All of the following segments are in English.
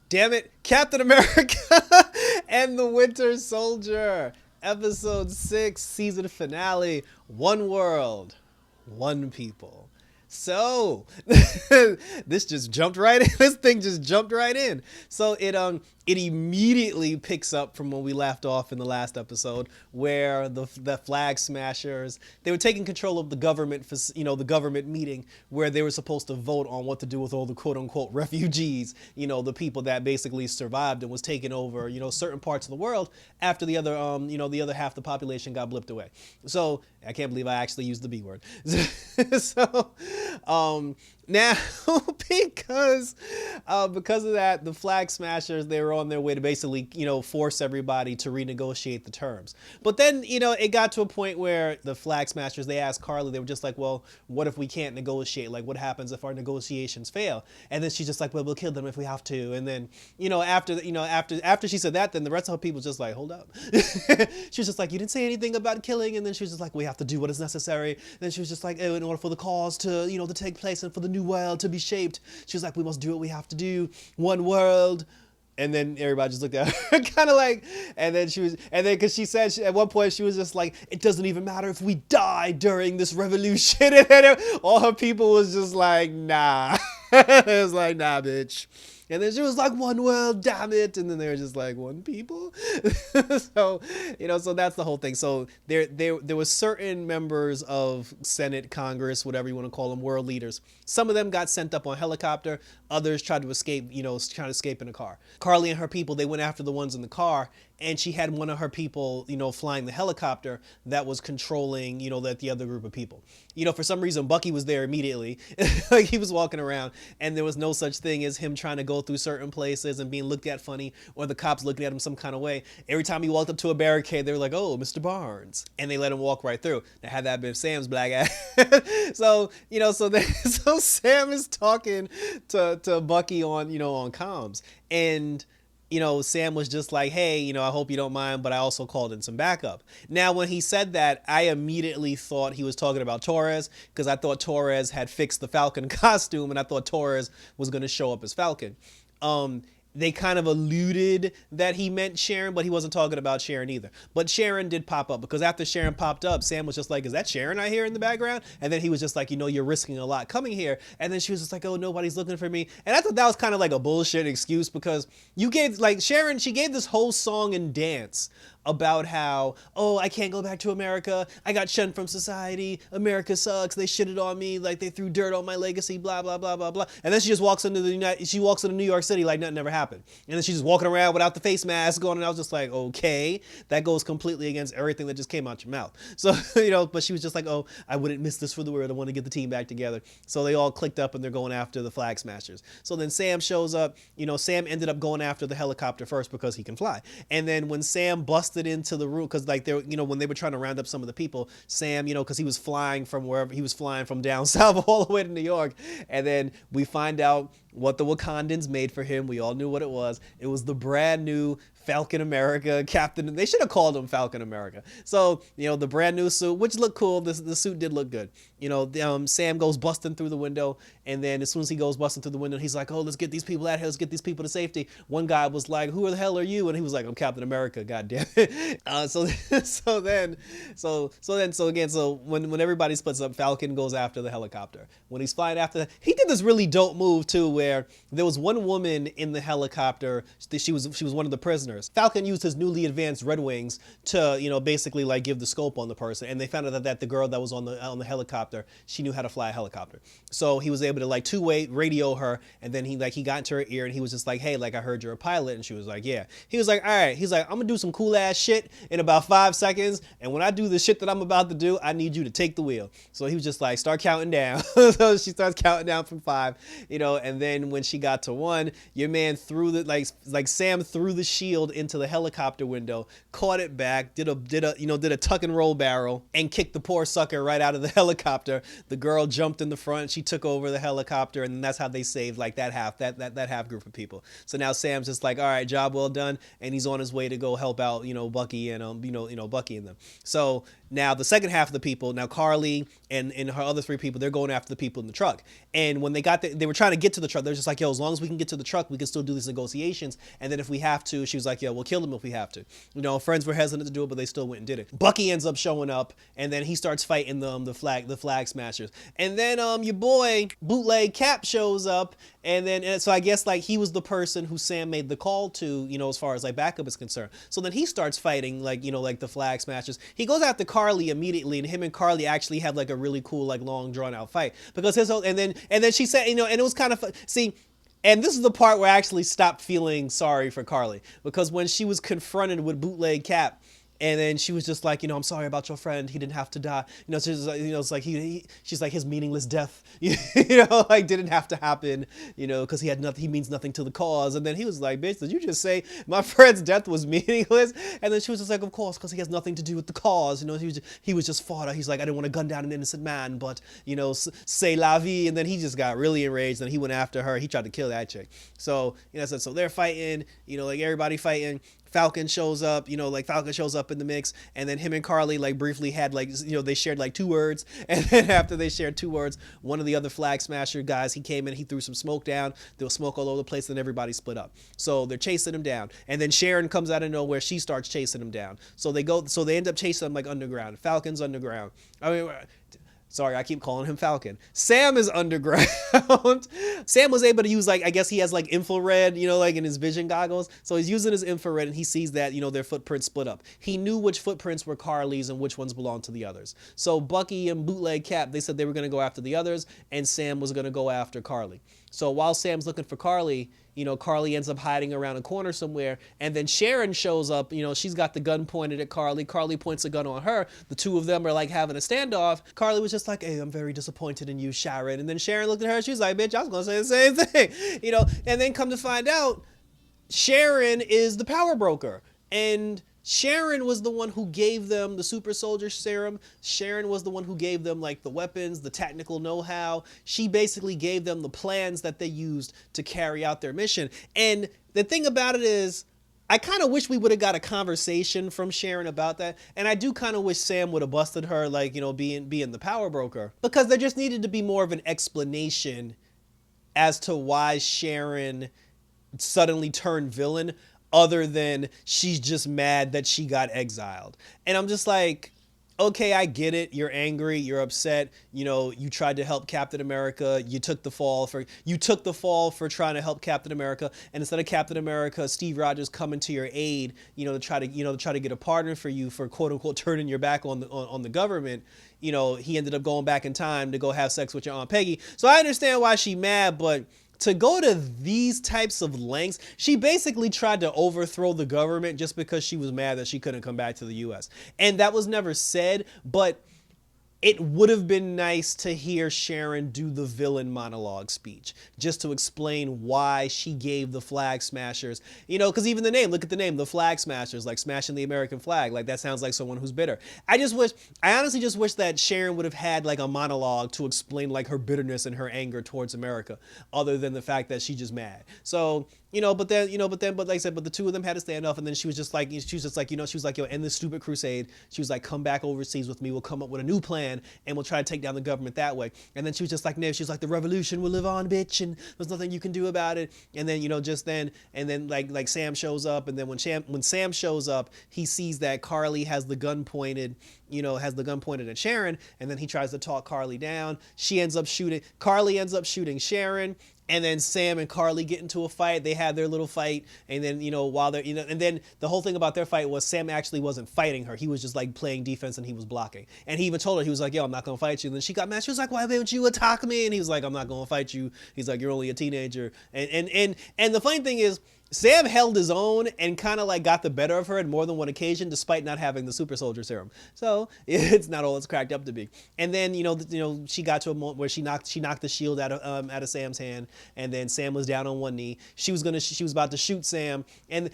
Damn it, Captain America and the Winter Soldier, episode 6, season finale. One world, one people. So this just jumped right in. This thing just jumped right in. So it immediately picks up from when we left off in the last episode, where the flag smashers, they were taking control of the government for, the government meeting where they were supposed to vote on what to do with all the quote unquote refugees, the people that basically survived and was taking over, certain parts of the world after the other the other half of the population got blipped away. So I can't believe I actually used the B word. So now because of that, the flag smashers, they were on their way to basically force everybody to renegotiate the terms. But then it got to a point where the flag smashers, they asked Carly, they were just like, well, what if we can't negotiate? Like, what happens if our negotiations fail? And then she's just like, well, we'll kill them if we have to. And then after she said that, then the rest of her people just like, hold up. She was just like, you didn't say anything about killing. And then she was just like, we have to do what is necessary. And then she was just like, oh, in order for the cause to to take place and for the new world to be shaped, she was like, we must do what we have to do. One world. And then everybody just looked at her kind of like, and then because she said, at one point she was just like, it doesn't even matter if we die during this revolution. And then all her people was just like, nah. It was like, nah, bitch. And then she was like, one world, damn it. And then they were just like, one people. So, so that's the whole thing. So there was certain members of Senate, Congress, whatever you want to call them, world leaders. Some of them got sent up on helicopter. Others tried to escape, trying to escape in a car. Carly and her people, they went after the ones in the car. And she had one of her people, flying the helicopter that was controlling, the other group of people. For some reason, Bucky was there immediately. Like, he was walking around, and there was no such thing as him trying to go through certain places and being looked at funny, or the cops looking at him some kind of way. Every time he walked up to a barricade, they were like, oh, Mr. Barnes. And they let him walk right through. Now, had that been Sam's black ass. So, so Sam is talking to Bucky on, on comms. And Sam was just like, hey, I hope you don't mind, but I also called in some backup. Now, when he said that, I immediately thought he was talking about Torres, because I thought Torres had fixed the Falcon costume, and I thought Torres was going to show up as Falcon. They kind of alluded that he meant Sharon, but he wasn't talking about Sharon either. But Sharon did pop up, because after Sharon popped up, Sam was just like, is that Sharon I hear in the background? And then he was just like, you're risking a lot coming here. And then she was just like, oh, nobody's looking for me. And I thought that was kind of like a bullshit excuse, because you gave, like, Sharon, she gave this whole song and dance about how, oh, I can't go back to America. I got shunned from society. America sucks. They shitted on me. Like, they threw dirt on my legacy, blah, blah, blah, blah, blah. And then she just walks into New York City like nothing ever happened. And then she's just walking around without the face mask on. And I was just like, okay, that goes completely against everything that just came out your mouth. So, but she was just like, oh, I wouldn't miss this for the world. I want to get the team back together. So they all clicked up and they're going after the flag smashers. So then Sam shows up. Sam ended up going after the helicopter first because he can fly. And then when Sam busted into the room, because like they're when they were trying to round up some of the people, Sam, because he was flying from wherever he was flying from down south all the way to New York. And then we find out what the Wakandans made for him. We all knew what it was. It was the brand new Falcon America Captain. They should have called him Falcon America. So, the brand new suit, which looked cool. The suit did look good. Sam goes busting through the window. And then as soon as he goes busting through the window, he's like, oh, let's get these people out of here. Let's get these people to safety. One guy was like, who the hell are you? And he was like, I'm Captain America. God damn it. So when everybody splits up, Falcon goes after the helicopter. When he's flying after, he did this really dope move too, where there was one woman in the helicopter. She was one of the prisoners. Falcon used his newly advanced Red Wings to, basically like give the scope on the person. And they found out that the girl that was on the helicopter, she knew how to fly a helicopter. So he was able to like two-way radio her. And then he got into her ear and he was just like, hey, like I heard you're a pilot. And she was like, yeah. He was like, all right. He's like, I'm gonna do some cool ass shit in about 5 seconds. And when I do the shit that I'm about to do, I need you to take the wheel. So he was just like, start counting down. So she starts counting down from 5, and then when she got to 1, your man threw like Sam threw the shield into the helicopter window, caught it back, did a tuck and roll barrel, and kicked the poor sucker right out of the helicopter. The girl jumped in the front, she took over the helicopter, and that's how they saved like that half group of people. So now Sam's just like, all right, job well done, and he's on his way to go help out, Bucky and Bucky and them. So now the second half of the people, now Carly and her other 3 people, they're going after the people in the truck. And when they got they were trying to get to the truck. they're just like, yo, as long as we can get to the truck, we can still do these negotiations. And then if we have to, she was like, yeah, we'll kill them if we have to. You know, friends were hesitant to do it, but they still went and did it. Bucky ends up showing up, and then he starts fighting the flag smashers. And then your boy Bootleg Cap shows up, and so I guess like he was the person who Sam made the call to, you know, as far as like backup is concerned. So then he starts fighting like, you know, like the flag smashers. He goes after Carly immediately, and him and Carly actually have like a really cool like long drawn out fight because his whole, and then she said, you know, and it was kind of see. And this is the part where I actually stopped feeling sorry for Carly, because when she was confronted with Bootleg Cap, and then she was just like, you know, I'm sorry about your friend. He didn't have to die. You know, she's like, you know, it's like she's like his meaningless death, you know, like didn't have to happen, you know, because he had nothing. He means nothing to the cause. And then he was like, bitch, did you just say my friend's death was meaningless? And then she was just like, of course, because he has nothing to do with the cause. You know, he was just fodder. He's like, I didn't want to gun down an innocent man, but you know, say la vie. And then he just got really enraged, and he went after her. He tried to kill that chick. So you know, so they're fighting. You know, like everybody fighting. Falcon shows up, you know, like Falcon shows up in the mix, and then him and Carly like briefly had like, you know, they shared like 2 words, and then after they shared 2 words, one of the other flag smasher guys, he came in, he threw some smoke down, there was smoke all over the place, and everybody split up. So they're chasing him down, and then Sharon comes out of nowhere, she starts chasing him down. So they end up chasing him like underground. Falcon's underground. I mean, sorry, I keep calling him Falcon. Sam is underground. Sam was able to use, like, I guess he has like infrared, you know, like in his vision goggles. So he's using his infrared, and he sees that, you know, their footprints split up. He knew which footprints were Carly's and which ones belonged to the others. So Bucky and Bootleg Cap, they said they were going to go after the others, and Sam was going to go after Carly. So while Sam's looking for Carly, you know, Carly ends up hiding around a corner somewhere, and then Sharon shows up. You know, she's got the gun pointed at Carly. Carly points a gun on her. The two of them are like having a standoff. Carly was just like, hey, I'm very disappointed in you, Sharon. And then Sharon looked at her, she was like, bitch, I was gonna say the same thing. You know, and then come to find out, Sharon is the power broker. And Sharon was the one who gave them the super soldier serum. Sharon was the one who gave them like the weapons, the technical know-how. She basically gave them the plans that they used to carry out their mission. And the thing about it is, I kind of wish we would have got a conversation from Sharon about that. And I do kind of wish Sam would have busted her, like, you know, being the power broker, because there just needed to be more of an explanation as to why Sharon suddenly turned villain, other than she's just mad that she got exiled. And I'm just like, okay, I get it. You're angry. You're upset. You know, you tried to help Captain America. You took the fall for trying to help Captain America. And instead of Captain America, Steve Rogers coming to your aid, you know, to try to get a partner for you for quote unquote turning your back on the government. You know, he ended up going back in time to go have sex with your Aunt Peggy. So I understand why she's mad, but to go to these types of lengths, she basically tried to overthrow the government just because she was mad that she couldn't come back to the US. And that was never said, but it would have been nice to hear Sharon do the villain monologue speech, just to explain why she gave the flag smashers, you know, because even the name, look at the name, the flag smashers, like smashing the American flag, like that sounds like someone who's bitter. I honestly just wish that Sharon would have had like a monologue to explain like her bitterness and her anger towards America, other than the fact that she's just mad. So, but like I said, but the two of them had a standoff, and then she was just like, yo, end this stupid crusade. She was like, come back overseas with me. We'll come up with a new plan, and we'll try to take down the government that way. And then she was just like, no, she's like, the revolution will live on, bitch, and there's nothing you can do about it. And then, like Sam shows up, and then when Sam shows up, he sees that Carly has the gun pointed at Sharon, and then he tries to talk Carly down. Carly ends up shooting Sharon. And then Sam and Carly get into a fight. They have their little fight. And then, and then the whole thing about their fight was Sam actually wasn't fighting her. He was just like playing defense, and he was blocking. And he even told her, he was like, yo, I'm not going to fight you. And then she got mad. She was like, why didn't you attack me? And he was like, I'm not going to fight you. He's like, you're only a teenager. And the funny thing is, Sam held his own and kind of like got the better of her on more than one occasion, despite not having the super soldier serum. So it's not all it's cracked up to be. And then, she got to a moment where she knocked the shield out of Sam's hand, and then Sam was down on one knee. She was about to shoot Sam. And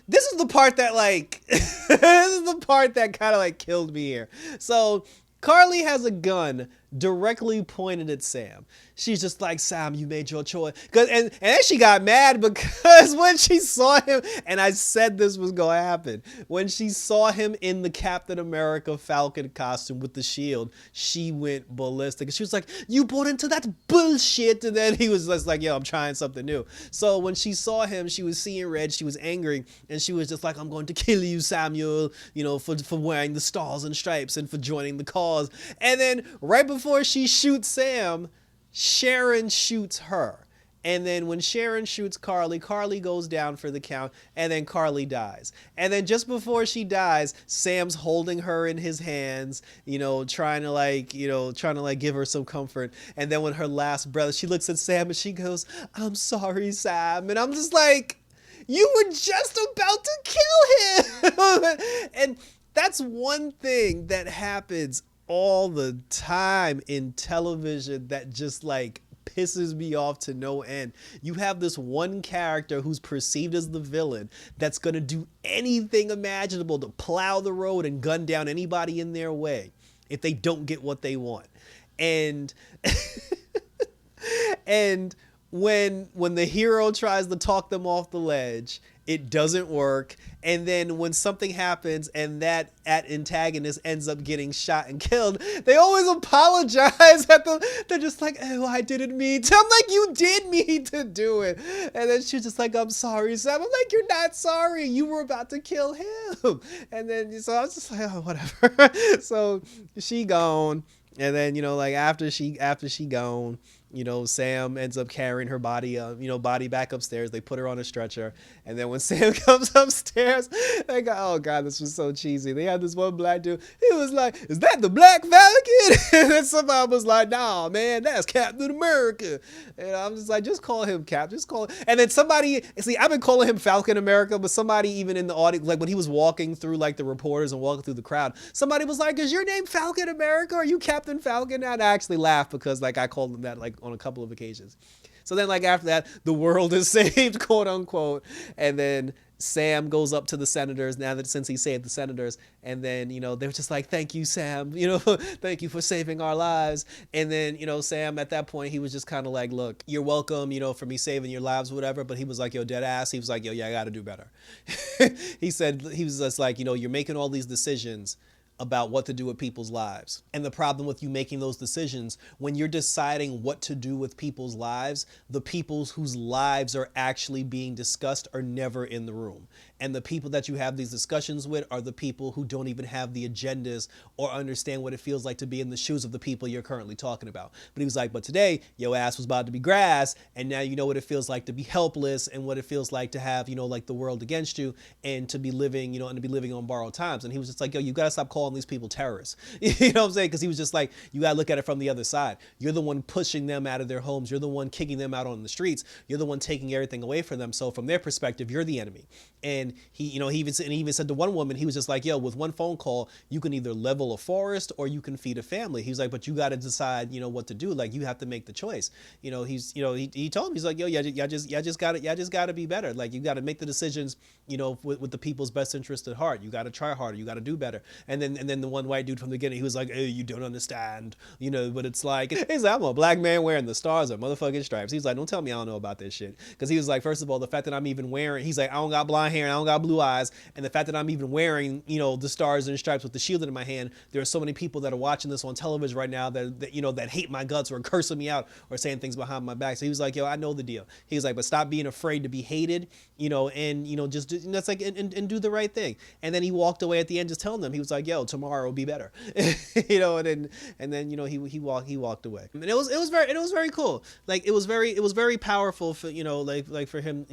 this is the part that like, this is the part that kind of like killed me here. So Carly has a gun directly pointed at Sam. She's just like, Sam, you made your choice. And then she got mad because when she saw him, and I said this was going to happen, when she saw him in the Captain America Falcon costume with the shield, she went ballistic. She was like, you bought into that bullshit. And then he was just like, yo, I'm trying something new. So when she saw him, she was seeing red, she was angry, and she was just like, I'm going to kill you, Samuel, for wearing the stars and stripes and for joining the cause. And then right before she shoots Sam, Sharon shoots her. And then when Sharon shoots Carly, Carly goes down for the count, and then Carly dies. And then just before she dies, Sam's holding her in his hands, trying to give her some comfort. And then when her last breath, she looks at Sam and she goes, I'm sorry, Sam. And I'm just like, you were just about to kill him. And that's one thing that happens all the time in television that just like pisses me off to no end. You have this one character who's perceived as the villain that's going to do anything imaginable to plow the road and gun down anybody in their way if they don't get what they want. And and when the hero tries to talk them off the ledge, it doesn't work. And then when something happens and that antagonist ends up getting shot and killed, they always apologize at them. They're just like, oh, I didn't mean to. I'm like, you did mean to do it. And then she's just like, I'm sorry, Sam. I'm like, you're not sorry. You were about to kill him. And then, so I was just like, oh, whatever. So she gone. And then, after she gone, Sam ends up carrying her body, body back upstairs. They put her on a stretcher. And then when Sam comes upstairs, they go, oh God, this was so cheesy. They had this one black dude. He was like, is that the Black Falcon? And then somebody was like, nah, man, that's Captain America. And I'm just like, just call him Cap. Just call him. And then somebody, see, I've been calling him Falcon America, but somebody even in the audience, like when he was walking through like the reporters and walking through the crowd, somebody was like, is your name Falcon America? Are you Captain Falcon? And I actually laughed because like I called him that like on a couple of occasions. So then like after that, the world is saved, quote unquote. And then Sam goes up to the senators since he saved the senators. And then, they're just like, thank you, Sam, thank you for saving our lives. And then, Sam at that point, he was just kind of like, look, you're welcome, for me saving your lives, whatever. But he was like, yo, dead ass. He was like, yo, yeah, I got to do better. He said, he was just like, you're making all these decisions about what to do with people's lives. And the problem with you making those decisions, when you're deciding what to do with people's lives, the people whose lives are actually being discussed are never in the room. And the people that you have these discussions with are the people who don't even have the agendas or understand what it feels like to be in the shoes of the people you're currently talking about. But he was like, but today, your ass was about to be grass, and now you know what it feels like to be helpless and what it feels like to have, like the world against you and to be living, and to be living on borrowed times. And he was just like, yo, you gotta stop calling these people terrorists. You know what I'm saying? Because he was just like, you gotta look at it from the other side. You're the one pushing them out of their homes. You're the one kicking them out on the streets. You're the one taking everything away from them. So from their perspective, you're the enemy. And he even said to one woman, he was just like, yo, with one phone call, you can either level a forest or you can feed a family. He was like, but you got to decide, what to do. Like, you have to make the choice. He told him, he's like, yo, y'all just got to be better. Like, you got to make the decisions, with the people's best interest at heart. You got to try harder. You got to do better. And then the one white dude from the beginning, he was like, hey, you don't understand, but it's like, he's like, I'm a black man wearing the stars or motherfucking stripes. He's like, don't tell me I don't know about this shit. Because he was like, first of all, the fact that I'm even wearing, he's like, I don't got blonde hair and I don't got blue eyes. And the fact that I'm even wearing, the stars and stripes with the shield in my hand, there are so many people that are watching this on television right now that hate my guts or cursing me out or saying things behind my back. So he was like, yo, I know the deal. He was like, but stop being afraid to be hated, and just do, that's like, and do the right thing. And then he walked away at the end, just telling them, he was like, yo, tomorrow will be better, and then he walked away. And it was very cool. Like, it was very powerful for, for him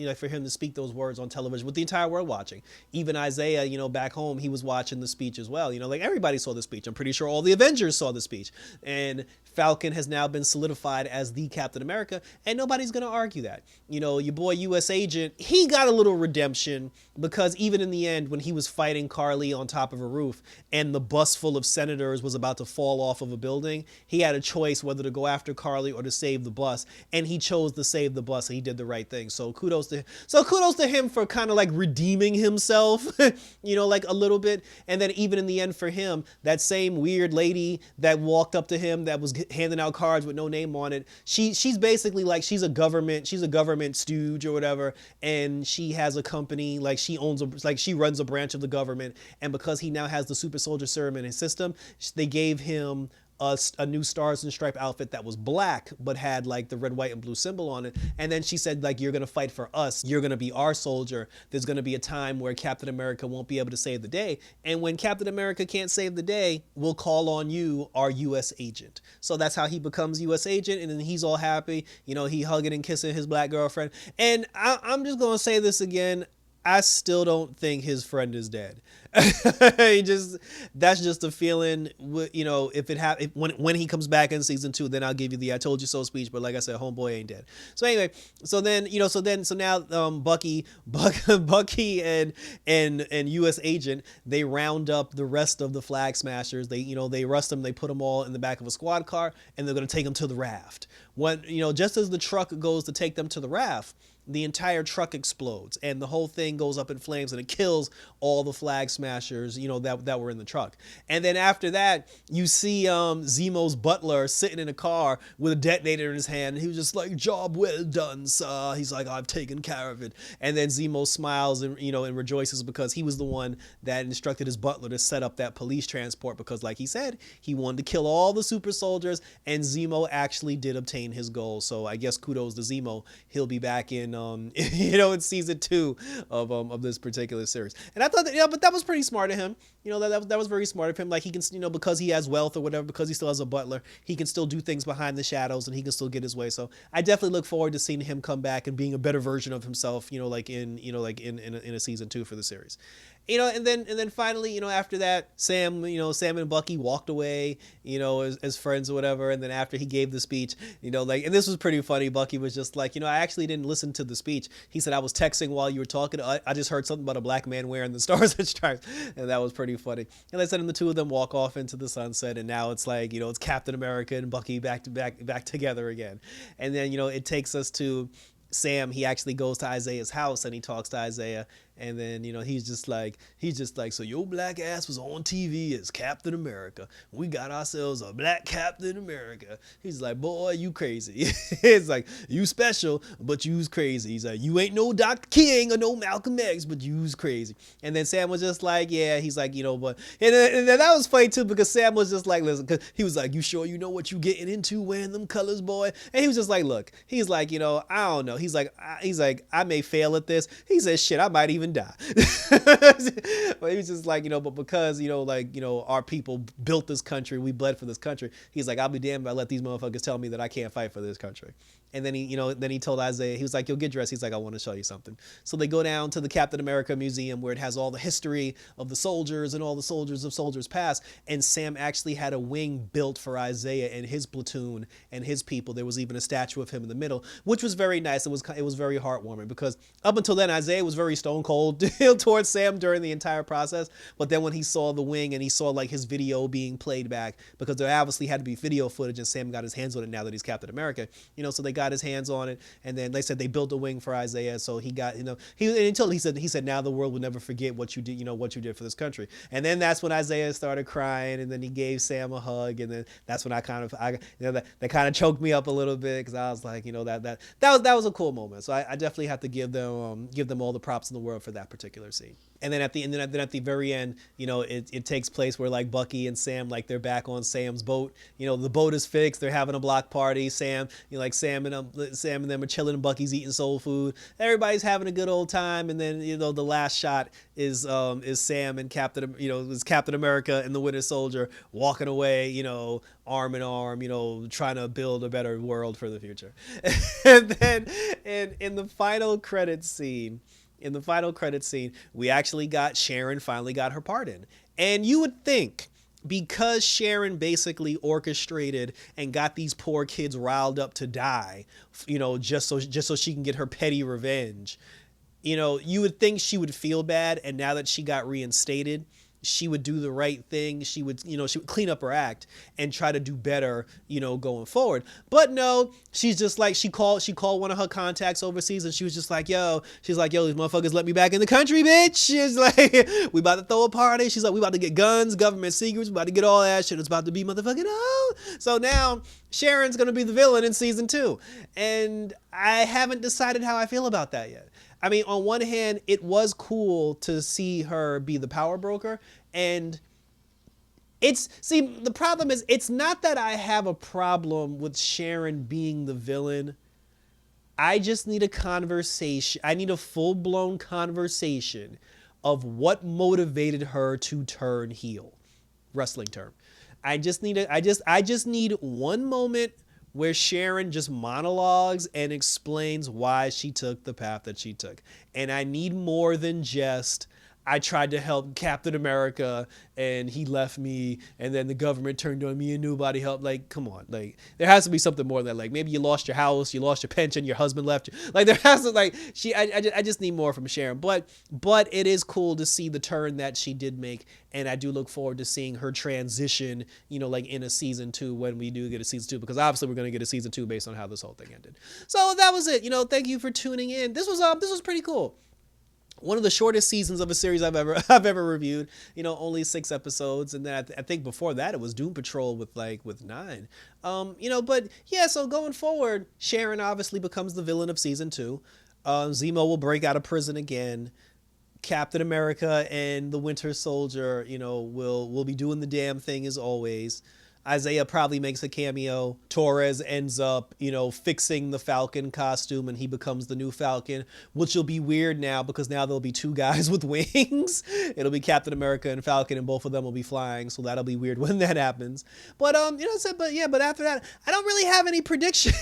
to speak those words on television with the entire world watching. Even Isaiah, back home, he was watching the speech as well. Like, everybody saw the speech. I'm pretty sure all the Avengers saw the speech. And Falcon has now been solidified as the Captain America, and nobody's going to argue that. Your boy U.S. Agent, he got a little redemption because even in the end, when he was fighting Carly on top of a roof, and and the bus full of senators was about to fall off of a building, he had a choice whether to go after Carly or to save the bus, and he chose to save the bus, and he did the right thing. So kudos to him for kind of like redeeming himself, like a little bit. And then even in the end for him, that same weird lady that walked up to him that was handing out cards with no name on it, she's basically like, she's a government stooge or whatever, and she has a company, like she runs a branch of the government, and because he now has the super soldier serum in his system, they gave him a new Stars and Stripe outfit that was black but had like the red, white, and blue symbol on it. And then she said, like, you're gonna fight for us, you're gonna be our soldier. There's gonna be a time where Captain America won't be able to save the day, and when Captain America can't save the day, we'll call on you, our US agent. So that's how he becomes US agent, and then he's all happy, he hugging and kissing his black girlfriend. And I'm just gonna say this again, I still don't think his friend is dead. That's just a feeling. When he comes back in season 2, then I'll give you the "I told you so" speech. But like I said, homeboy ain't dead. So anyway, so now Bucky and U.S. Agent, they round up the rest of the Flag Smashers. They arrest them. They put them all in the back of a squad car, and they're gonna take them to the raft. Just as the truck goes to take them to the raft, the entire truck explodes and the whole thing goes up in flames, and it kills all the Flag Smashers, that were in the truck. And then after that, you see Zemo's butler sitting in a car with a detonator in his hand, and he was just like, "Job well done, sir." He's like, "I've taken care of it." And then Zemo smiles and and rejoices because he was the one that instructed his butler to set up that police transport, because like he said, he wanted to kill all the super soldiers, and Zemo actually did obtain his goal. So I guess kudos to Zemo. He'll be back in in season 2 of this particular series. And I thought that, but that was pretty smart of him. That was very smart of him. Like, he can, because he has wealth or whatever, because he still has a butler, he can still do things behind the shadows, and he can still get his way. So I definitely look forward to seeing him come back and being a better version of himself, in a season 2 for the series. And then finally, after that, Sam and Bucky walked away, as friends or whatever. And then after he gave the speech, and this was pretty funny. Bucky was just like, I actually didn't listen to the speech. He said, "I was texting while you were talking. I just heard something about a black man wearing the Stars and Stripes." And that was pretty funny. And they said, and the two of them walk off into the sunset. And now it's like, it's Captain America and Bucky back together again. And then, it takes us to Sam. He actually goes to Isaiah's house and he talks to Isaiah, and then he's just like, "So your black ass was on TV as Captain America. We got ourselves a black Captain America." He's like, "Boy, you crazy." It's like, "You special, but you's crazy." He's like, "You ain't no Dr. King or no Malcolm X, but you's crazy." And then Sam was just like, "Yeah." He's like, but and then that was funny too, because Sam was just like, "Listen," because he was like, "You sure you know what you getting into wearing them colors, boy?" And he was just like, "Look," he's like, "I don't know." He's like, "I may fail at this." He says, "Shit, I might even die." But he was just like, but because our people built this country, we bled for this country. He's like, "I'll be damned if I let these motherfuckers tell me that I can't fight for this country." And then he told Isaiah, he was like, "You'll get dressed." He's like, "I want to show you something." So they go down to the Captain America Museum, where it has all the history of the soldiers and all the soldiers of soldiers past. And Sam actually had a wing built for Isaiah and his platoon and his people. There was even a statue of him in the middle, which was very nice. It was very heartwarming, because up until then, Isaiah was very stone cold towards Sam during the entire process. But then when he saw the wing and he saw like his video being played back, because there obviously had to be video footage, and Sam got his hands on it now that he's Captain America, so they got his hands on it. And then they said they built a wing for Isaiah, so he got, he said, "Now the world will never forget what you did, what you did for this country." And then that's when Isaiah started crying, and then he gave Sam a hug, and then that's when that kind of choked me up a little bit, because I was like, that was a cool moment. So I definitely have to give them all the props in the world for that particular scene. And then at the very end, it takes place where like Bucky and Sam, like they're back on Sam's boat. The boat is fixed. They're having a block party. Sam and them are chilling, and Bucky's eating soul food. Everybody's having a good old time. And then the last shot is Sam and Captain America and the Winter Soldier walking away, arm in arm, trying to build a better world for the future. And then in the final credits scene. We actually got Sharon finally got her pardon. And you would think, because Sharon basically orchestrated and got these poor kids riled up to die, just so she can get her petty revenge, you would think she would feel bad. And now that she got reinstated, she would do the right thing. She would clean up her act and try to do better, going forward. But no, she's just like, she called one of her contacts overseas, and she was just like, yo, these motherfuckers let me back in the country, bitch. She's like, we about to throw a party. She's like, we about to get guns, government secrets, we about to get all that shit. It's about to be motherfucking So now Sharon's gonna be the villain in season 2, and I haven't decided how I feel about that yet. I mean, on one hand, it was cool to see her be the power broker, and the problem is, it's not that I have a problem with Sharon being the villain. I just need a conversation. I need a full-blown conversation of what motivated her to turn heel. Wrestling term. I just need one moment where Sharon just monologues and explains why she took the path that she took. And I need more than just, I tried to help Captain America and he left me, and then the government turned on me and nobody helped. Like, come on. Like, there has to be something more than that. Like, maybe you lost your house, you lost your pension, your husband left you. Like, there has to, like, I just need more from Sharon. But it is cool to see the turn that she did make, and I do look forward to seeing her transition, like in a season 2, when we do get a season 2, because obviously we're going to get a season 2 based on how this whole thing ended. So that was it. Thank you for tuning in. This was pretty cool. One of the shortest seasons of a series I've ever reviewed. Only 6 episodes, and then I think before that it was Doom Patrol with 9. But yeah. So going forward, Sharon obviously becomes the villain of season 2. Zemo will break out of prison again. Captain America and the Winter Soldier, will be doing the damn thing as always. Isaiah probably makes a cameo. Torres ends up, fixing the Falcon costume, and he becomes the new Falcon, which will be weird now because now there'll be 2 guys with wings. It'll be Captain America and Falcon, and both of them will be flying, so that'll be weird when that happens. But but after that, I don't really have any prediction.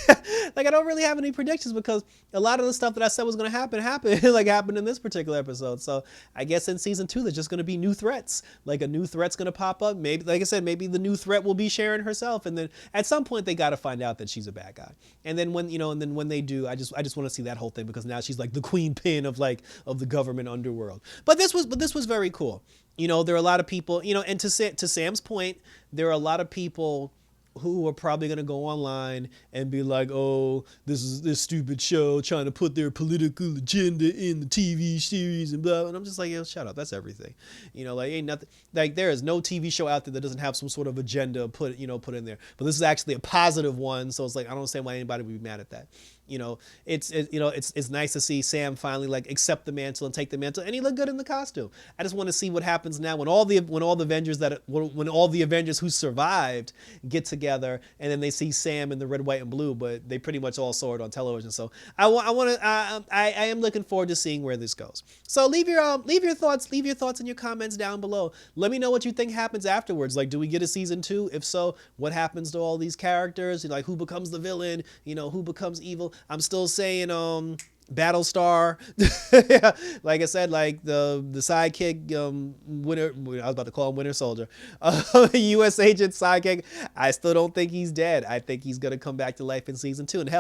I don't really have any predictions, because a lot of the stuff that I said was going to happen happened in this particular episode. So I guess in season 2 there's just going to be new threats. Like, a new threat's going to pop up. Maybe, like I said, maybe the new threat will be Sharon herself, and then at some point they got to find out that she's a bad guy. And then when they do, I just want to see that whole thing, because now she's like the queen pin of the government underworld. But this was very cool. There are a lot of people, and to Sam's point, there are a lot of people who are probably going to go online and be like, oh, this is this stupid show trying to put their political agenda in the TV series and blah. And I'm just like, yo, shut up. That's everything. Ain't nothing. Like, there is no TV show out there that doesn't have some sort of agenda put in there. But this is actually a positive one. So it's like, I don't understand why anybody would be mad at that. It's nice to see Sam finally accept the mantle and take the mantle, and he looked good in the costume. I just want to see what happens now when all the Avengers who survived get together, and then they see Sam in the red, white, and blue, but they pretty much all saw it on television. So I am looking forward to seeing where this goes. So leave your thoughts in your comments down below. Let me know what you think happens afterwards. Like, do we get a season 2? If so, what happens to all these characters? Who becomes the villain? Who becomes evil? I'm still saying Battlestar. Like I said, the sidekick, Winter. I was about to call him Winter Soldier. U.S. agent sidekick. I still don't think he's dead. I think he's gonna come back to life in season 2, and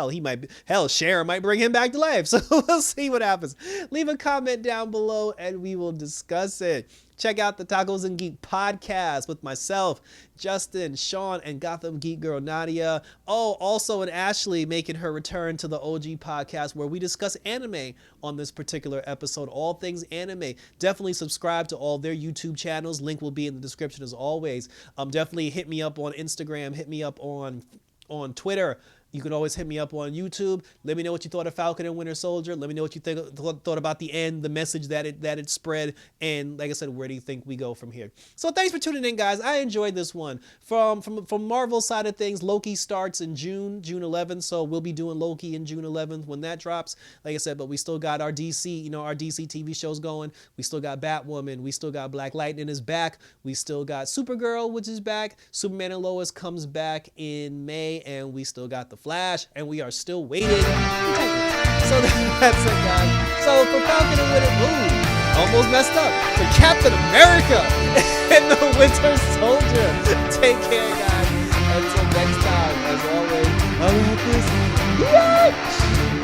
Sharon might bring him back to life. So we'll see what happens. Leave a comment down below, and we will discuss it. Check out the Tacos and Geek podcast with myself, Justin, Sean, and Gotham Geek Girl Nadia. Oh, also and Ashley making her return to the OG podcast, where we discuss anime on this particular episode, all things anime. Definitely subscribe to all their YouTube channels. Link will be in the description as always. Definitely hit me up on Instagram, hit me up on Twitter. You can always hit me up on YouTube. Let me know what you thought of Falcon and Winter Soldier. Let me know what you thought about the end, the message that it spread, and like I said, where do you think we go from here? So thanks for tuning in, guys. I enjoyed this one. From Marvel's side of things, Loki starts in June 11th, so we'll be doing Loki in June 11th when that drops. Like I said, but we still got our DC, our DC TV shows going. We still got Batwoman. We still got Black Lightning is back. We still got Supergirl, which is back. Superman and Lois comes back in May, and we still got the Flash, and we are still waiting. So that's it, guys. So for Falcon and Winter, almost messed up. For Captain America and the Winter Soldier, take care, guys. Until next time, as always, I love this.